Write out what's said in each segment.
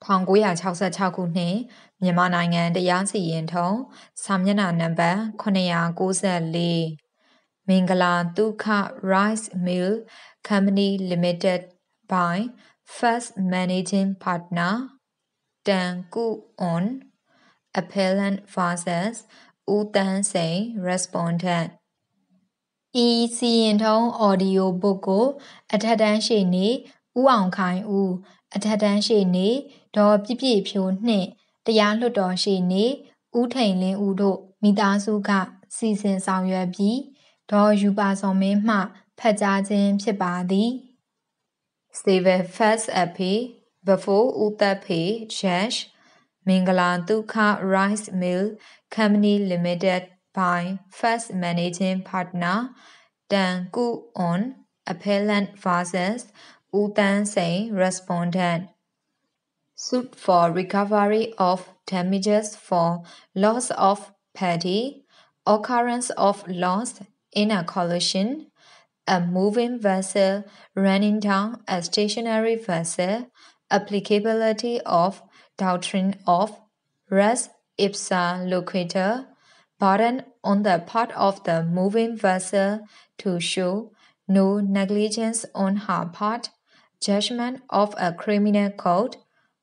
1966 ခုနှစ်မြန်မာနိုင်ငံတရားစီရင်ထုံးစာမျက်နှာနံပါတ်994 MINGALA THUKA Rice Mill Company Limited by First Managing Partner THUKA on Appellant vs. ဦးသန်းစိန် Respondent ဤစီရင်ထုံး Audio book ကိုအထက်တန်းရှေ့နေဦးအောင်ခိုင်ဦးအထက်တန်းရှေ့နေဒေါ်ပြည့်ပြည့်ဖြိုးနှင့်တရားလွှတ်တော်ရှေ့နေဦးထိန်လင်းဦးတို့မိသားစုကစီစဉ်ဆောင်ရွက်ပြီးဒေါ်ယူပါစော်မင်းမှဖတ်ကြားခြင်းဖြစ်ပါသည် Civil First Appeal before ဦးသက်ဖေ Judge MINGALA THUKA Rice Mill Company Limited by First Managing Partner THUKA on Appellant vs. ဦးသန်းစိန် Respondent Suit for recovery of damages for loss of party, occurrence of loss in a collision, a moving vessel running down a stationary vessel, applicability of doctrine of res ipsa loquitur, burden on the part of the moving vessel to show no negligence on her part, judgment of a criminal code,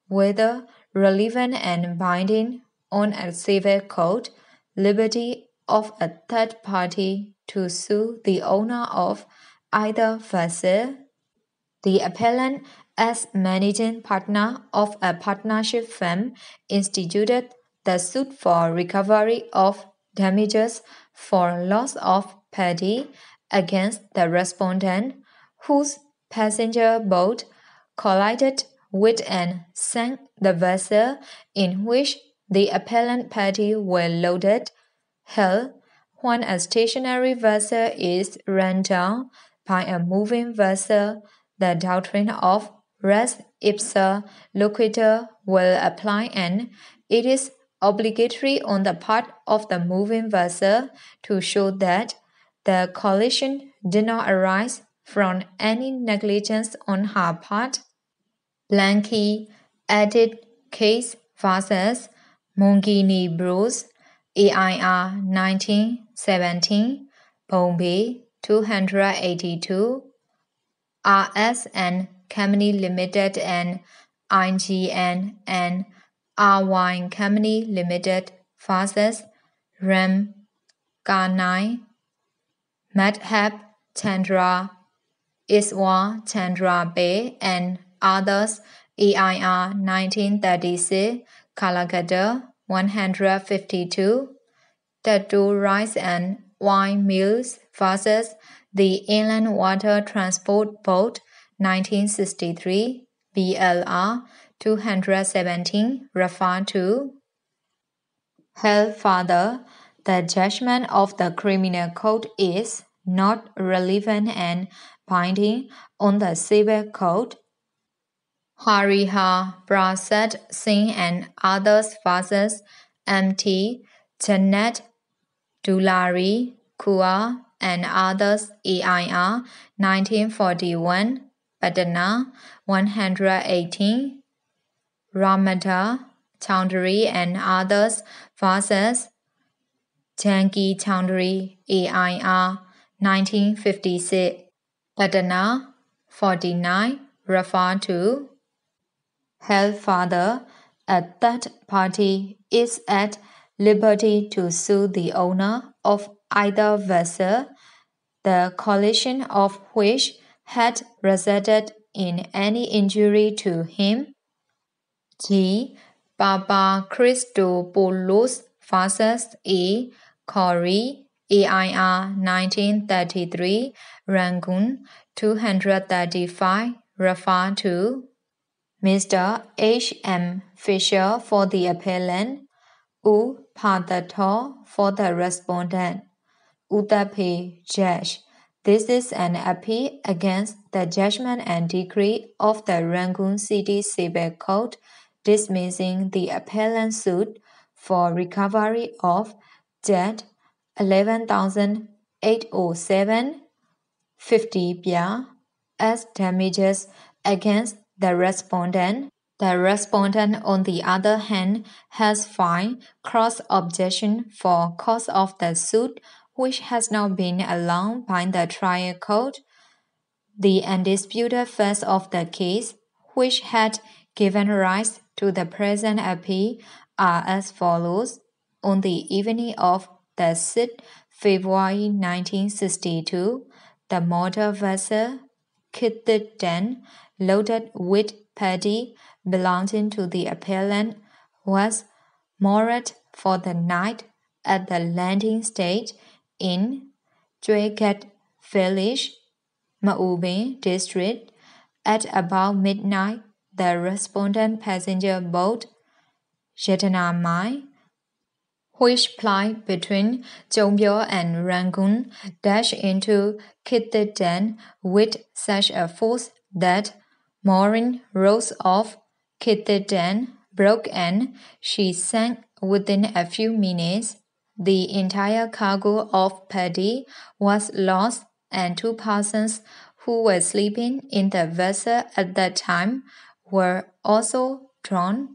whether relevant and binding on a civil code, liberty of a third party to sue the owner of either vessel, the appellant as managing partner of a partnership firm instituted the suit for recovery of damages for loss of party against the respondent whose passenger boat collided with and sank the vessel in which the appellant party were loaded, held when a stationary vessel is run down by a moving vessel. The doctrine of res ipsa loquitur will apply and it is obligatory on the part of the moving vessel to show that the collision did not arise from any negligence on her part. Blanky added case vs. Mongini Bros. AIR 1917, Bombay 282, RSN Company Limited and IGN and R-Wine Company Limited vs. Ram Karnai, Madhab Chandra, Iswa Chandra Bay and others. AIR 1936, Calcutta 152, Tattoo Rice and Wine Mills vs. the Inland Water Transport Board 1963, BLR 217, refer to. Held further, the judgment of the criminal code is not relevant and binding on the civil code. Hariha Prasad Singh and others vs. MT Janet Dulari Kua and others. AIR 1941, Patna 118, Ramada Chowdhury and others vs. Janki Chowdhury. AIR 1956, Patna 49, refer to. Held further, a third party is at liberty to sue the owner of either vessel, the collision of which had resulted in any injury to him. G. Papa Christopoulos vs. A. Corey. AIR 1933, Rangoon 235, refer to. Mr. H. M. Fisher for the appellant, U. Padator for the respondent, Udape Judge. This is an appeal against the judgment and decree of the Rangoon City Civil Court dismissing the appellant suit for recovery of debt 11,807.50 as damages against the respondent. The respondent, on the other hand, has filed cross-objection for cause of the suit, which has not been allowed by the trial court. The undisputed facts of the case, which had given rise to the present appeal, are as follows. On the evening of the 6th February 1962, the motor vessel clip T, loaded with paddy belonging to the appellant, was moored for the night at the landing stage in Juegat village, Maubin district. At about midnight, the respondent passenger boat, Yetana Mai, which plied between Chongbyo and Rangoon, dashed into Kittitan with such a force that mooring rose off Kittitan broke and she sank within a few minutes. The entire cargo of paddy was lost, and 2 persons who were sleeping in the vessel at that time were also drowned.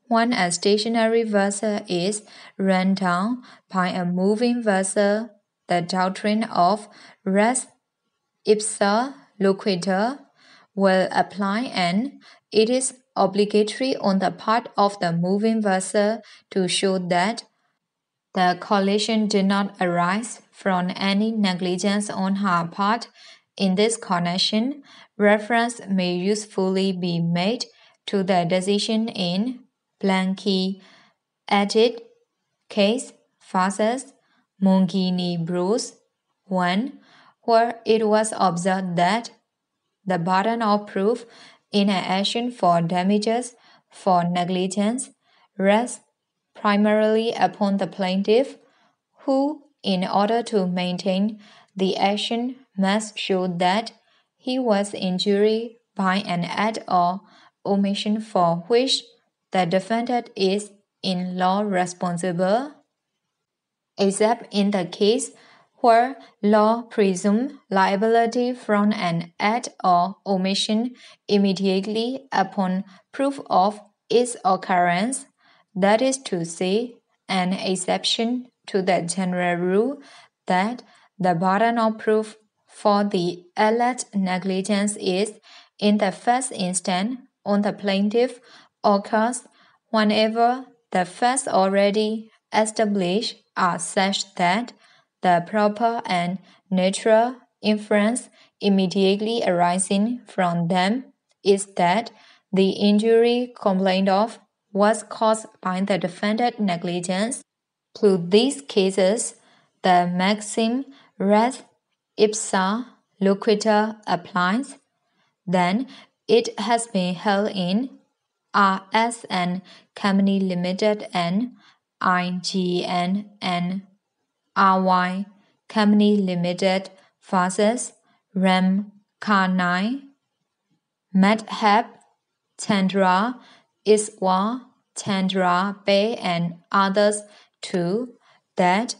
When a stationary vessel is run down by a moving vessel, the doctrine of res ipsa loquitur will apply, and it is obligatory on the part of the moving vessel to show that the collision did not arise from any negligence on her part. In this connection, reference may usefully be made to the decision in Blanky Edit case versus Mungini Bruce 1, where it was observed that the burden of proof in an action for damages for negligence rests primarily upon the plaintiff, who, in order to maintain the action, must show that he was injured by an act or omission for which the defendant is in law responsible, except in the case where law presumes liability from an act or omission immediately upon proof of its occurrence, that is to say, an exception to the general rule that the burden of proof for the alleged negligence is, in the first instance, on the plaintiff, occurs whenever the facts already established are such that the proper and natural inference immediately arising from them is that the injury complained of was caused by the defendant's negligence. To these cases, the maxim res ipsa loquitur applies. Then it has been held in RSN Company Limited and IGN and RY Company Limited versus Ram Karnai, Madhab Chandra, Iswa Chandra Bay and others too, that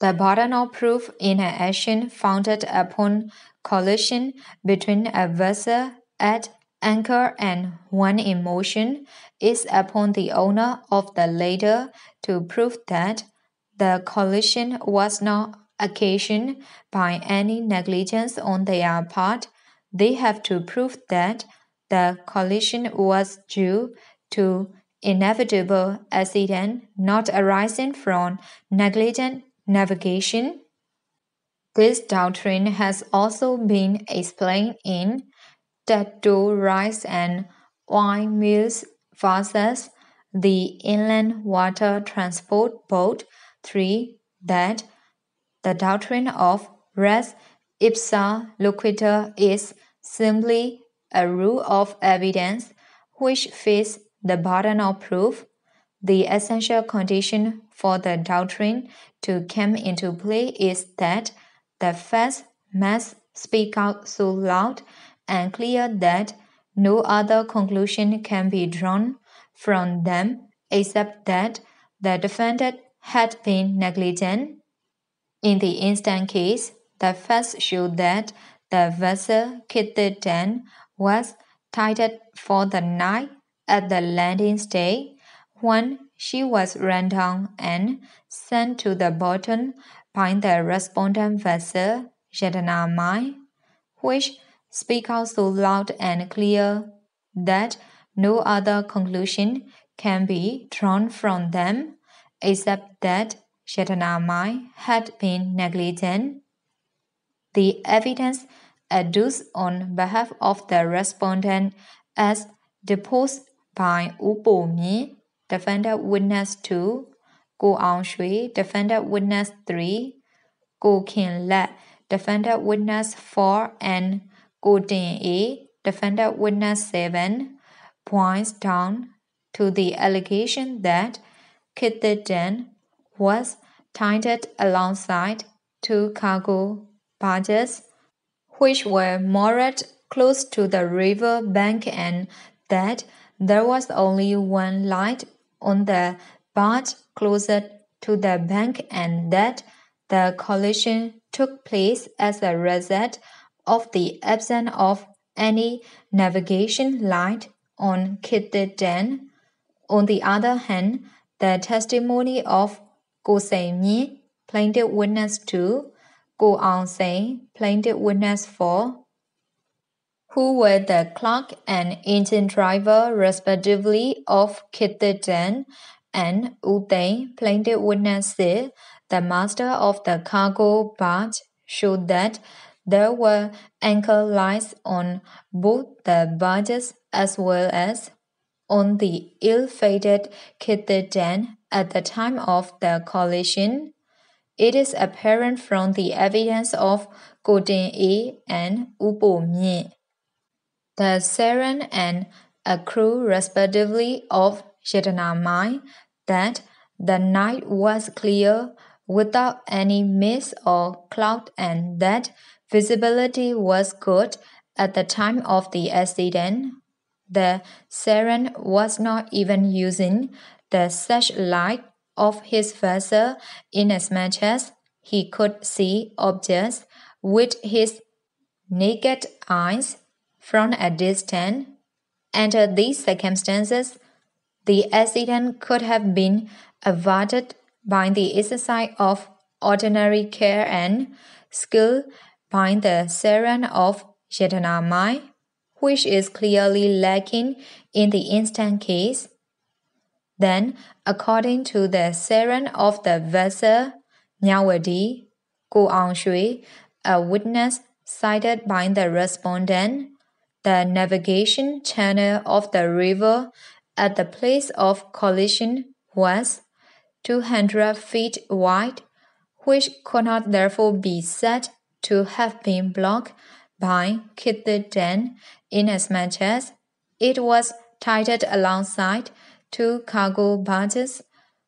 the burden of proof in an action founded upon collision between a vessel at anchor and one in motion is upon the owner of the latter to prove that the collision was not occasioned by any negligence on their part. They have to prove that the collision was due to inevitable accident not arising from negligent navigation. This doctrine has also been explained in Tattoo Rice and Wine Mills versus the Inland Water Transport Board 3 that the doctrine of res ipsa loquitur is simply a rule of evidence which fits the burden of proof. The essential condition for the doctrine to come into play is that the facts must speak out so loud and clear that no other conclusion can be drawn from them except that the defendant had been negligent. In the instant case, the facts show that the vessel Kittitan was tied for the night at the landing stage when she was run down and sent to the bottom by the respondent vessel Yatanamai, which speak out so loud and clear that no other conclusion can be drawn from them except that Yatanamai had been negligent. The evidence adduced on behalf of the respondent as deposed by U Myi, defendant witness 2, Ko Aung Shui, defendant witness 3, Ko Khin Lat, defendant witness 4, and Ko Tin A, defendant witness 7, points down to the allegation that Kit Den was tied alongside two cargo barges which were moored close to the river bank and that there was only one light on the barge closer to the bank and that the collision took place as a result of the absence of any navigation light on Kit Den. On the other hand, the testimony of Ko Sei Myi, plaintiff witness 2, Ko Aung Sein, plaintiff witness 4, who were the clerk and engine driver respectively of Kit Den, and U Thein, plaintiff witness 6, the master of the cargo barge, showed that there were anchor lights on both the barges as well as on the ill-fated Kit Den at the time of the collision. It is apparent from the evidence of Ko Tin A and U Myi, the serum and a crew respectively of Yatanamai, that the night was clear without any mist or cloud and that visibility was good at the time of the accident. The serum was not even using the searchlight of his vessel inasmuch as he could see objects with his naked eyes from a distance. Under these circumstances, the accident could have been averted by the exercise of ordinary care and skill by the serum of Yatanamai, which is clearly lacking in the instant case. Then, according to the serum of the vessel Nyawadi, Ko Aung Shui, a witness cited by the respondent, the navigation channel of the river at the place of collision was 200 feet wide, which could not therefore be said to have been blocked by Kit Den inasmuch as it was tied alongside two cargo barges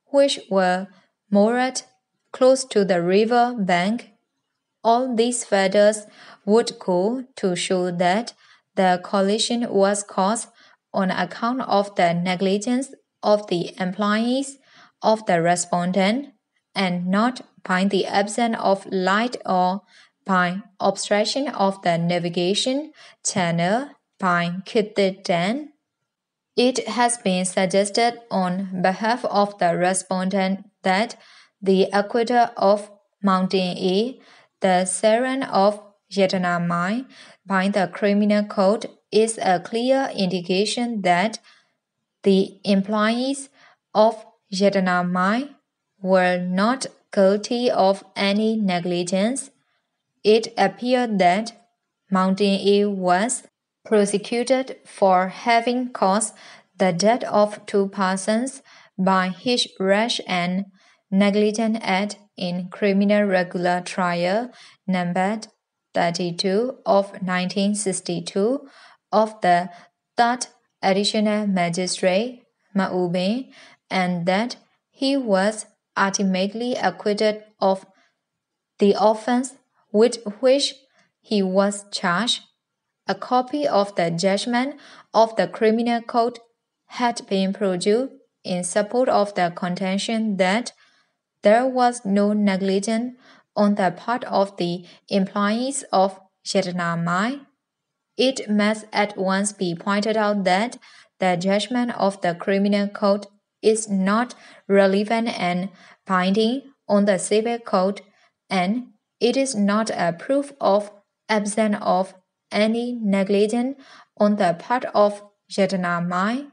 which were moored close to the river bank. All these factors would go to show that the collision was caused on account of the negligence of the employees of the respondent and not by the absence of light or by obstruction of the navigation channel by Kit Den. It has been suggested on behalf of the respondent that the acquittal of Mountain A, the serum of Yatanamai by the criminal code, is a clear indication that the employees of Yatanamai were not guilty of any negligence. It appeared that Mountain A was prosecuted for having caused the death of two persons by his rash and negligent act in Criminal Regular Trial numbered 32 of 1962 of the 3rd Additional Magistrate Ma Ubin, and that he was ultimately acquitted of the offense with which he was charged. A copy of the judgment of the Criminal Code had been produced in support of the contention that there was no negligence on the part of the employees of Yatanamai. It must at once be pointed out that the judgment of the criminal code is not relevant and binding on the civil code, and it is not a proof of absence of any negligence on the part of Yatana Mai.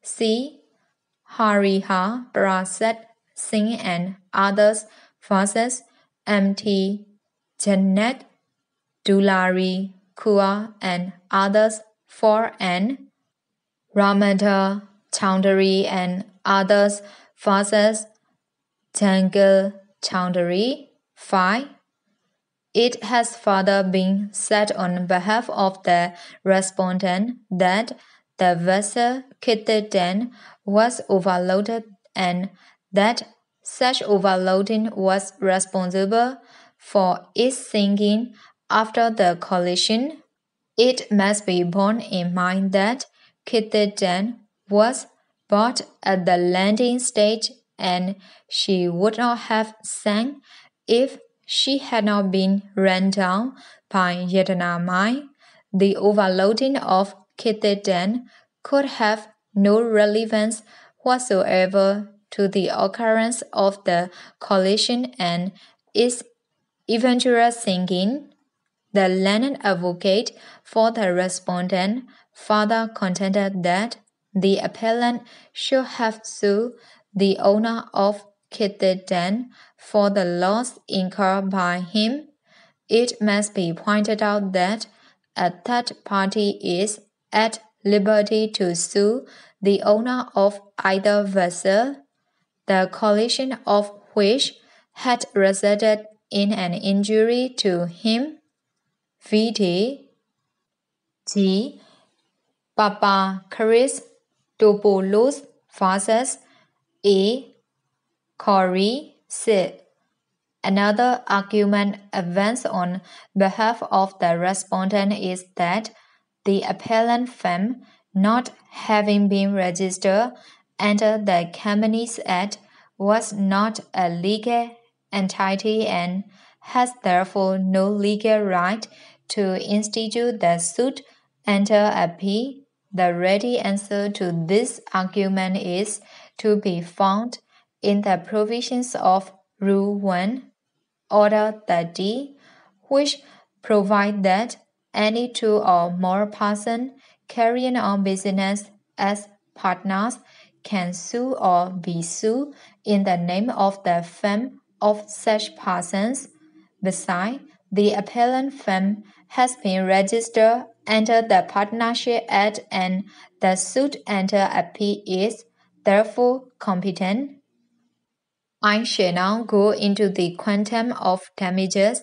C. Hariha Prasad Singh and others versus M.T. Janet Dulari Kua and others 4 and Ramada Chowdhury and others versus Jangal Chowdhury 5. It has further been said on behalf of the respondent that the vessel Kitty Den was overloaded and that such overloading was responsible for its sinking after the collision. It must be borne in mind that Kitty Den was bought at the landing stage and she would not have sank if she had not been run down by Yatana Mai. The overloading of Kitty Den could have no relevance whatsoever to the occurrence of the collision and its eventual sinking. The learned advocate for the respondent further contended that the appellant should have sued the owner of Kitty Den for the loss incurred by him. It must be pointed out that a third party is at liberty to sue the owner of either vessel, the collision of which had resulted in an injury to him. V.D. G. Papa Chris Topoulos versus A. Corey Sid. Another argument advanced on behalf of the respondent is that the appellant firm, not having been registered under the Companies Act, was not a legal entity and has therefore no legal right to institute the suit under a P. The ready answer to this argument is to be found in the provisions of Rule 1, Order 30, which provide that any two or more persons carrying on business as partners can sue or be sued in the name of the firm of such persons. Besides, the appellant firm has been registered under the Partnership Act and the suit under a P is therefore competent. I shall now go into the quantum of damages.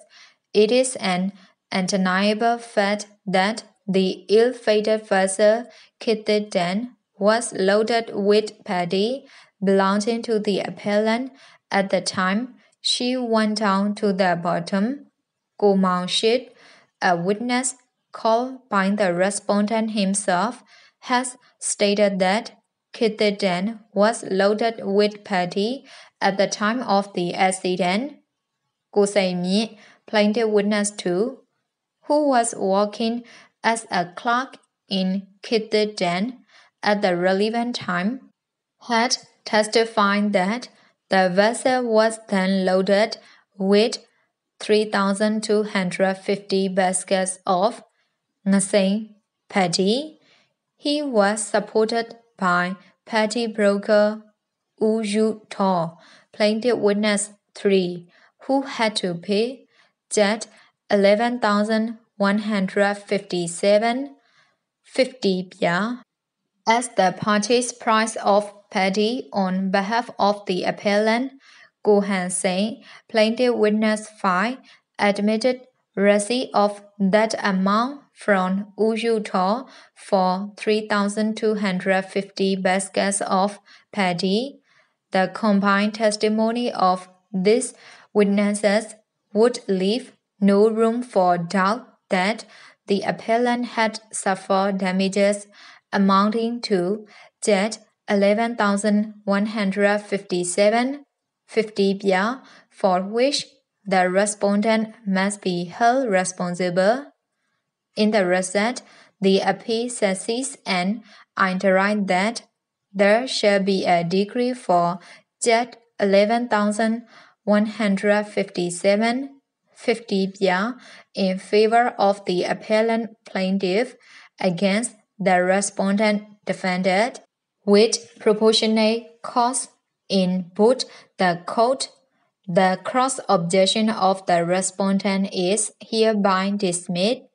It is an undeniable fact that the ill-fated vessel Kitty Den was loaded with paddy belonging to the appellant at the time she went down to the bottom. Ko Mao Shit, a witness called by the respondent himself, has stated that Kitty Den was loaded with paddy at the time of the accident. Ko Sai Mie, plaintiff witness 2, who was working as a clerk in Kitty Den at the relevant time, had testified that the vessel was then loaded with 3,250 baskets of Ngasei paddy. He was supported by paddy broker Wu Yu To, plaintiff witness 3, who had to pay Jet 11,157.50 pya as the purchase price of paddy on behalf of the appellant. Ko Han Sei, plaintiff witness 5, admitted receipt of that amount from Wu Yu To for 3,250 baskets of paddy. The combined testimony of these witnesses would leave no room for doubt that the appellant had suffered damages amounting to Jet 11,157.50 pya, for which the respondent must be held responsible. In the result, The appeal succeeds and I write that there shall be a decree for Jet 11,157.50 in favor of the appellant plaintiff against the respondent defendant with proportionate costs in both the court. The cross-objection of the respondent is hereby dismissed